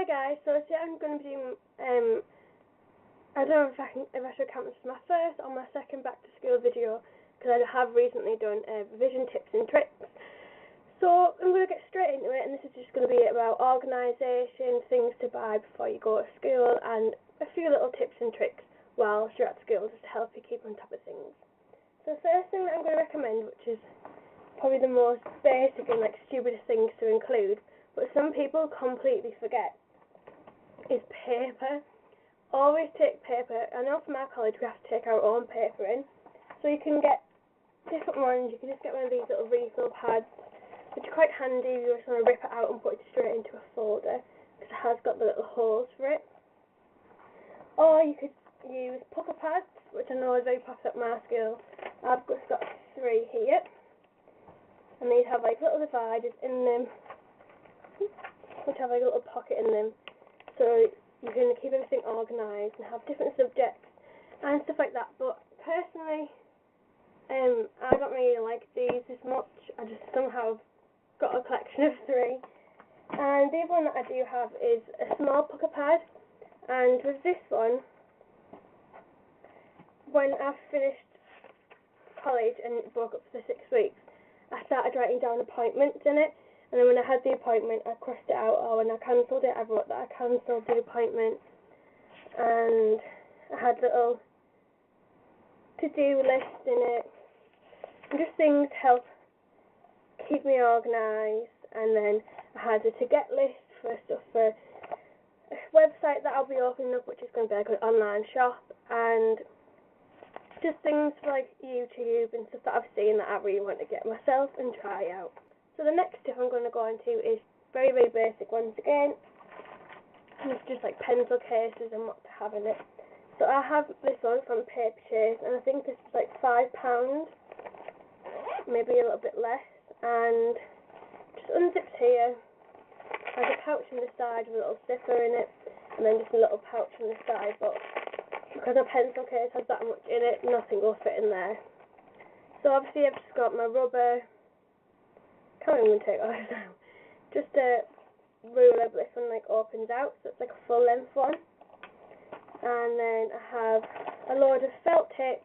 Hi guys, so today I'm going to be doing, I don't know if I should count this as my first or my second back to school video, because I have recently done revision tips and tricks. So I'm going to get straight into it, and this is just going to be about organisation, things to buy before you go to school, and a few little tips and tricks while you're at school just to help you keep on top of things. So the first thing that I'm going to recommend, which is probably the most basic and stupidest things to include, but some people completely forget, is paper. Always take paper. I know from our college we have to take our own paper in, so you can get different ones. You can just get one of these little refill pads, which are quite handy if you just want to rip it out and put it straight into a folder, because it has got the little holes for it. Or you could use pucker pads, which I know is very popular at my school. I've just got 3 here, and these have little dividers in them, which have a little pocket in them, so you can keep everything organised and have different subjects and stuff like that. But personally, I don't really like these as much. I just somehow got a collection of 3. And the other one that I do have is a small pucker pad, and with this one, when I finished college and broke up for the 6 weeks, I started writing down appointments in it. And then when I had the appointment, I crossed it out, or when I cancelled it, I wrote that I cancelled the appointment. And I had little to-do lists in it, and just things to help keep me organised. And then I had a to-get list for stuff for a website that I'll be opening up, which is going to be like an online shop, and just things for YouTube and stuff that I've seen that I really want to get myself and try out. So the next tip I'm going to go into is very, very basic once again. It's just pencil cases and what to have in it. So I have this one from Paper Chase, and I think this is £5, maybe a little bit less. And just unzipped here, has a pouch on the side with a little zipper in it, and then just a little pouch on the side. But because a pencil case has that much in it, nothing will fit in there. So obviously I've just got my rubber. Can't even take all this out. Just a ruler, but this one opens out, so it's a full length one. And then I have a load of felt tips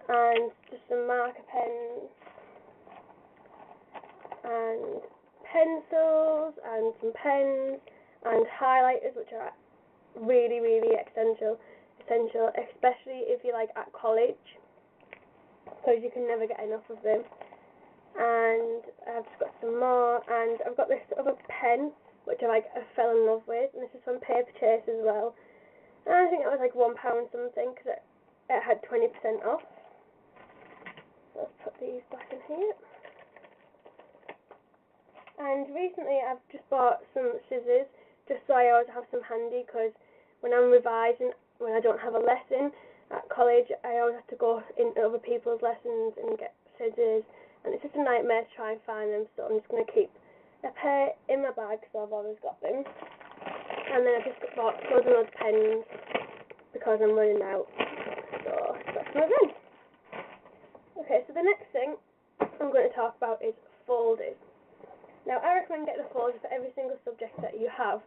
and just some marker pens and pencils and some pens and highlighters, which are really, really essential, especially if you're at college, because you can never get enough of them. And I've just got some more, and I've got this other pen which I fell in love with, and this is from Paper Chase as well, and I think it was £1 something, because it had 20% off. So let's put these back in here. And recently I've just bought some scissors, just so I always have some handy, because when I'm revising, when I don't have a lesson at college, I always have to go into other people's lessons and get scissors, and it's just a nightmare to try and find them, so I'm just going to keep a pair in my bag, so I've always got them. And then I've just bought loads and loads of pens, because I'm running out, so let's move in. Okay, so the next thing I'm going to talk about is folders. Now, I recommend getting a folder for every single subject that you have.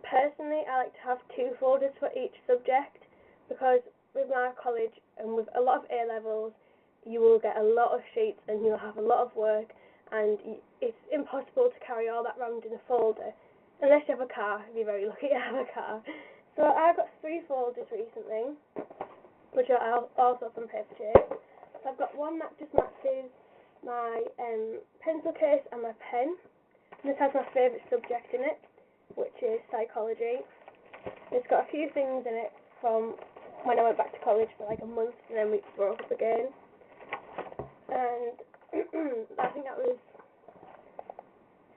Personally, I like to have 2 folders for each subject, because with my college and with a lot of A-levels, you will get a lot of sheets and you'll have a lot of work, and it's impossible to carry all that around in a folder, unless you have a car, if you're very lucky to have a car. So I got 3 folders recently, which are also from Paper Chase. So I've got one that just matches my pencil case and my pen. And this has my favourite subject in it, which is psychology. It's got a few things in it from when I went back to college for a month, and then we broke up again. And I think that was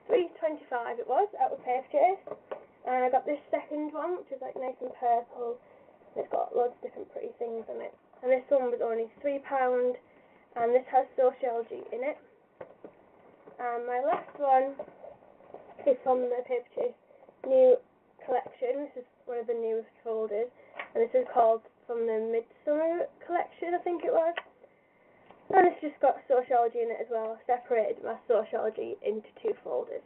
£3.25 it was, out of Paper Chase. And I got this second one, which is nice and purple, and it's got loads of different pretty things in it. And this one was only £3, and this has sociology in it. And my last one is from the Paper Chase new collection. This is one of the newest folders, and this is called from the Midsummer collection, I think it was. And it's just got sociology in it as well. I separated my sociology into 2 folders.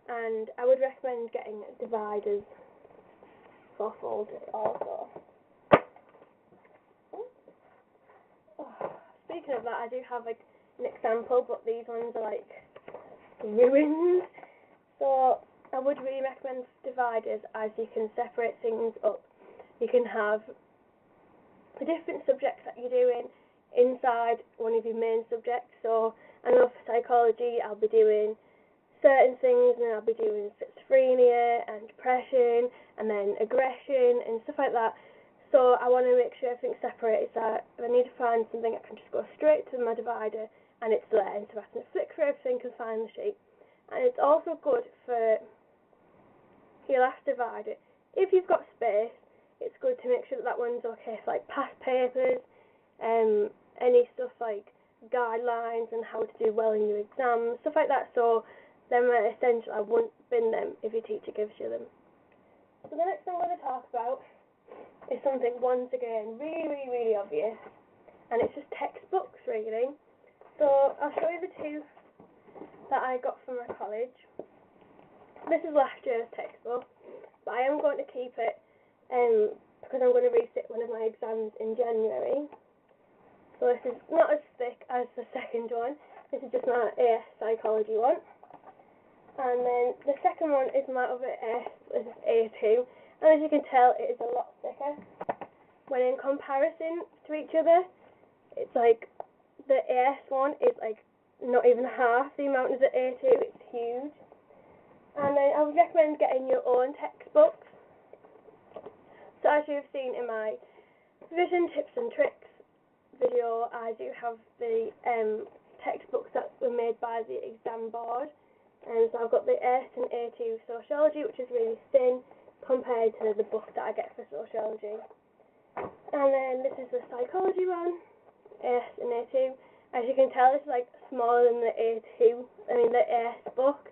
and I would recommend getting dividers for folders also. Speaking of that, I do have like an example, but these ones are like ruined. So I would really recommend dividers, as you can separate things up. You can have the different subjects that you're doing inside one of your main subjects. So I know for psychology I'll be doing certain things, and I'll be doing schizophrenia and depression and then aggression and stuff like that. So I want to make sure everything's separated, so if I need to find something I can just go straight to my divider and it's there, and so I can flick through everything and find the sheet. And it's also good for your last divider. If you've got space, it's good to make sure that one's okay for like past papers, any stuff like guidelines and how to do well in your exams, stuff like that. So then essentially I won't bin them if your teacher gives you them. So the next thing I'm going to talk about is something, once again, really obvious, and it's just textbooks, really. So I'll show you the two that I got from my college. This is last year's textbook, but I am going to keep it because I'm going to resit one of my exams in January. So this is not as thick as the second one. This is just my AS psychology one. And then the second one is my other AS, this is A2. And as you can tell, it is a lot thicker. When in comparison to each other, it's like the AS one is like not even half the amount of the A2. It's huge. And then I would recommend getting your own textbooks. So as you've seen in my revision tips and tricks video, I do have the textbooks that were made by the exam board. And so I've got the AS and A2 sociology, which is really thin compared to the book that I get for sociology. And then this is the psychology one, AS and A2. As you can tell, it's like smaller than the the AS book.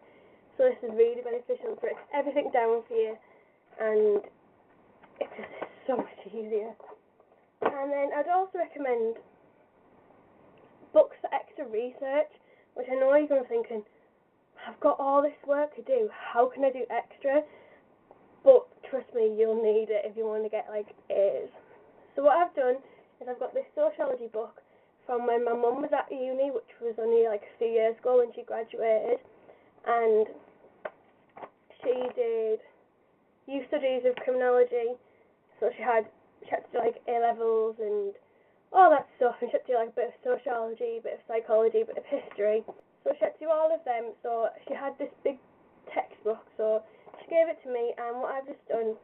So this is really beneficial for everything down for you, and it's just so much easier. And then I'd also recommend books for extra research, which I know you're going to be thinking, I've got all this work to do, how can I do extra? But trust me, you'll need it if you want to get like A's. So what I've done is I've got this sociology book from when my mum was at uni, which was only like a few years ago when she graduated, and she did youth studies of criminology. So she had to do like A levels and all that stuff, and she had to do like a bit of sociology, a bit of psychology, a bit of history. So she had to do all of them. So she had this big textbook. So she gave it to me, and what I've just done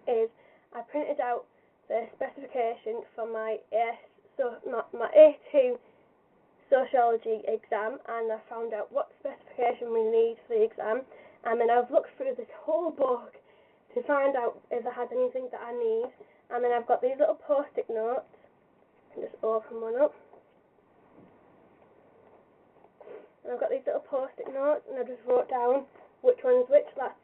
is I printed out the specification for my my A2 sociology exam, and I found out what specification we need for the exam, and then I've looked through this whole book to find out if it has anything that I need, and then I've got these little post-it notes. I can just open one up. And I've got these little post-it notes, and I just wrote down which one's which. That's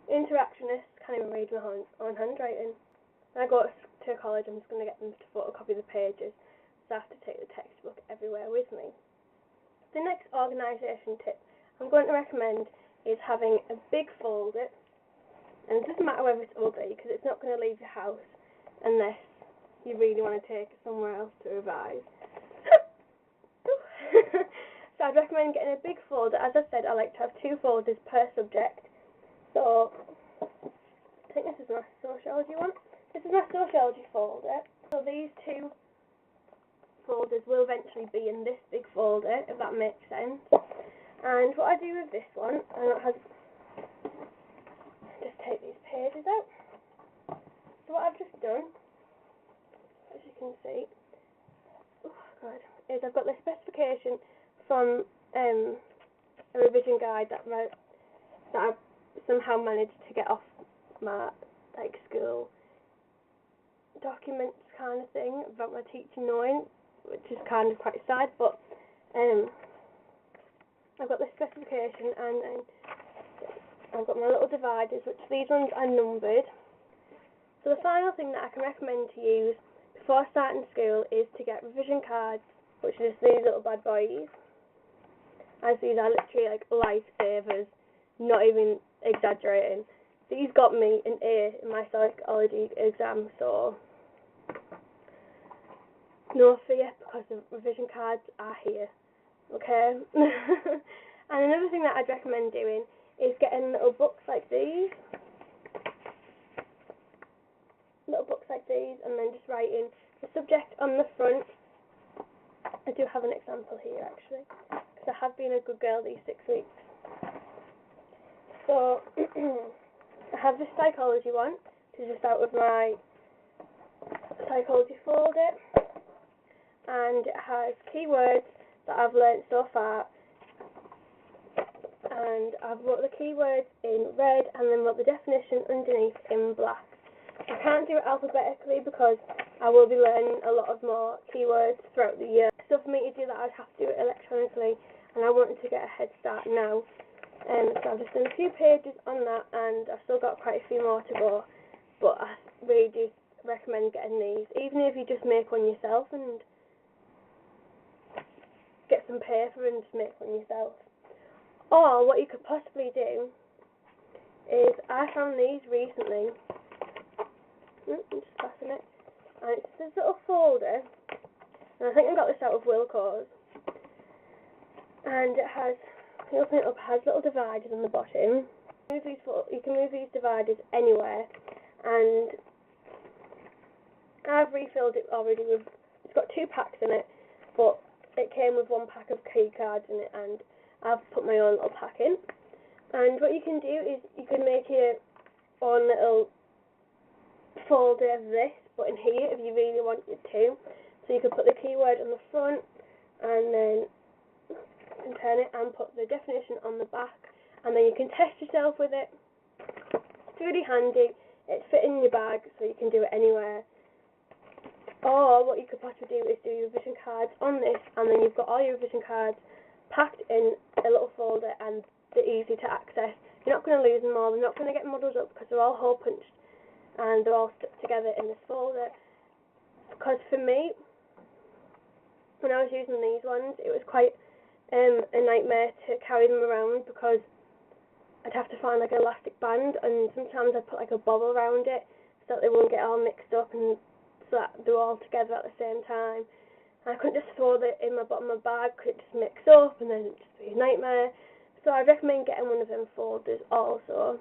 interactionist. Can't even read my own handwriting. When I go to college, I'm just going to get them to photocopy the pages, so I have to take the textbook everywhere with me. The next organisation tip I'm going to recommend is having a big folder, and it doesn't matter whether it's ugly, because it's not going to leave your house unless you really want to take it somewhere else to revise. So I'd recommend getting a big folder. As I said, I like to have 2 folders per subject. So I think this is my sociology one. This is my sociology folder. So these 2 folders will eventually be in this big folder, if that makes sense. And what I do with this one, just take these pages out. So what I've just done, as you can see, is I've got the specification from a revision guide that I've somehow managed to get off my school documents kind of thing about my teacher knowing, which is kind of quite sad, but I've got the specification, and then I've got my little dividers, which these ones are numbered. So the final thing that I can recommend to use before starting school is to get revision cards, which are just these little bad boys. as these are literally like lifesavers, not even exaggerating. These got me an A in my psychology exam, so no fear, because the revision cards are here, okay? And another thing that I'd recommend doing is getting little books like these, and then just writing the subject on the front. I do have an example here actually, because I have been a good girl these 6 weeks. So I have this psychology one, which is just out of my psychology folder, and it has keywords that I've learnt so far, and I've wrote the keywords in red and then wrote the definition underneath in black. I can't do it alphabetically because I will be learning a lot of more keywords throughout the year. So for me to do that, I'd have to do it electronically, and I wanted to get a head start now. So I've just done a few pages on that, and I've still got quite a few more to go. But I really do recommend getting these, even if you just make one yourself and get some paper and just make one yourself. Or what you could possibly do is, I found these recently. I'm just passing it. And it's this little folder, and I think I got this out of Wilco's. And it has, you open it up, it has little dividers on the bottom. You can move these dividers anywhere, and I've refilled it already with, it's got 2 packs in it, but it came with 1 pack of key cards in it, and I've put my own little pack in. And what you can do is you can make your own little folder of this, but in here if you really wanted to. So you could put the keyword on the front, and then turn it and put the definition on the back, and then you can test yourself with it. It's really handy. It's fit in your bag, so you can do it anywhere. Or what you could possibly do is do your revision cards on this, and then you've got all your revision cards packed in a little folder, and they're easy to access. You're not going to lose them all. They're not going to get muddled up because they're all hole punched and they're all stuck together in this folder. Because for me, when I was using these ones, it was quite a nightmare to carry them around, because I'd have to find like an elastic band, and sometimes I'd put like a bobble around it so that they won't get all mixed up, and so that they're all together at the same time. And I couldn't just throw it in my bottom of my bag because it just mix up and then it'd just be a nightmare. So I recommend getting one of them folders also.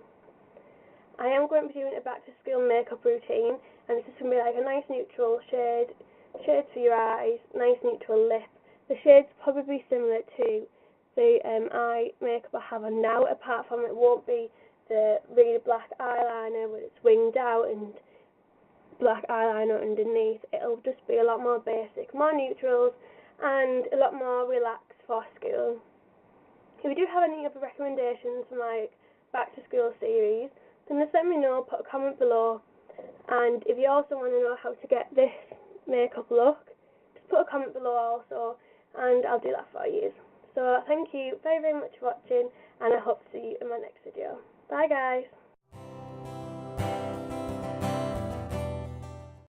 I am going to be doing a back to school makeup routine, and this is going to be like a nice neutral shade for your eyes, nice neutral lip. The shade's probably similar to the eye makeup I have on now, apart from it won't be the really black eyeliner with its winged out and black eyeliner underneath. It'll just be a lot more basic, more neutrals, and a lot more relaxed for school. If you do have any other recommendations for my back to school series, then just let me know, put a comment below. And if you also want to know how to get this makeup look, just put a comment below also, and I'll do that for you. So thank you very, very much for watching, and I hope to see you in my next video. Bye guys!